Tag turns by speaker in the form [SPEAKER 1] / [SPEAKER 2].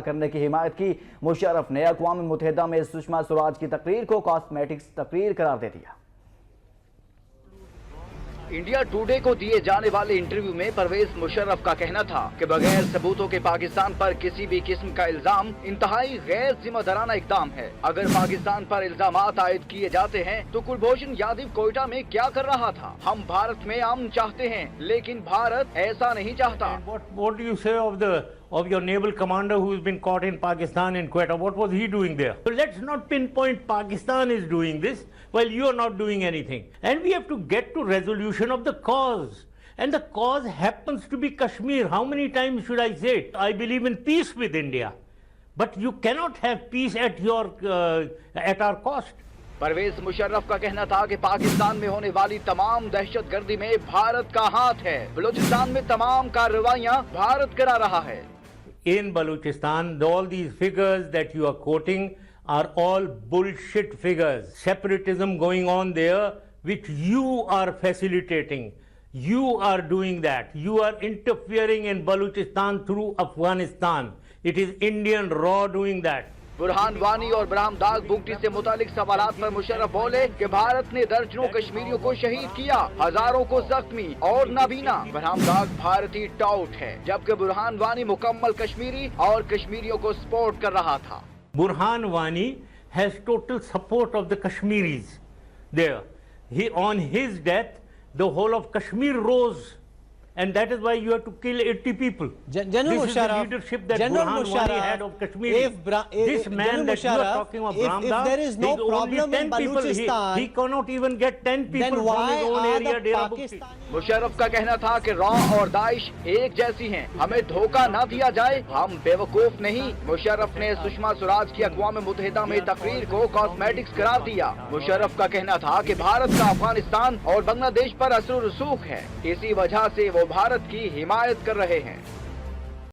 [SPEAKER 1] करने की हिमायत की। मुशर्रफ ने अक़वाम मुत्तहिदा में सुषमा स्वराज की तकरीर को कॉस्मेटिक्स तकरीर करार दे दिया।
[SPEAKER 2] इंडिया टुडे को दिए जाने वाले इंटरव्यू में परवेज मुशर्रफ का कहना था कि बगैर सबूतों के पाकिस्तान पर किसी भी किस्म का इल्जाम इंतहाई गैर जिम्मेदाराना इकदाम है। अगर पाकिस्तान पर इल्जामात आयद किए जाते हैं तो कुलभूषण यादव कोयटा में क्या कर रहा था? हम भारत में अमन चाहते हैं, लेकिन भारत ऐसा नहीं चाहता।
[SPEAKER 3] What do you say of your naval commander who has been caught in Pakistan in Quetta? What was he doing there? So let's not pinpoint Pakistan is doing this while you are not doing anything. And we have to get to resolution of the cause. And the cause happens to be Kashmir. How many times should I say it? I believe in peace with India. But you cannot have peace at our cost.
[SPEAKER 2] Parvez Musharraf का कहना था कि पाकिस्तान में होने वाली तमाम दहशतगर्दी में भारत का हाथ है। बलूचिस्तान में तमाम कार्रवाइयां भारत करा रहा है।
[SPEAKER 3] In Balochistan, all these figures that you are quoting are all bullshit figures. Separatism going on there, which you are facilitating. You are doing that. You are interfering in Balochistan through Afghanistan. It is Indian Raw doing that.
[SPEAKER 2] Burhan Wani और ब्राह्मदाग बुगटी से मुतालिक सवालात पर मुशर्रफ बोले कि भारत ने दर्जनों कश्मीरियों को शहीद किया, हजारों को जख्मी और नाबीना। ब्राह्मदाग भारतीय टाउट है, जबकि बुरहान वानी मुकम्मल कश्मीरी और कश्मीरियों को सपोर्ट कर रहा था।
[SPEAKER 3] Burhan Wani has total support of the Kashmiris there. On his death, the whole of Kashmir rose. And that is why you have to kill 80 people.
[SPEAKER 4] General
[SPEAKER 3] this is the leadership that Burhan Wani had of Kashmir. This man that you are talking about,
[SPEAKER 4] if there is no problem in Balochistan,
[SPEAKER 3] he cannot even get 10 people from his own area.
[SPEAKER 2] Musharraf का कहना था कि raw और Daesh एक जैसी हैं, हमें धोखा ना दिया जाए, हम बेवकूफ नहीं। मुशर्रफ ने सुषमा स्वराज की अक़वाम मुत्तहिदा में तकरीर को कॉस्मेटिक्स करार दिया। मुशर्रफ का कहना था कि भारत का अफगानिस्तान और बांग्लादेश पर असर रसूख है, इसी वजह से वो भारत की हिमायत कर रहे हैं।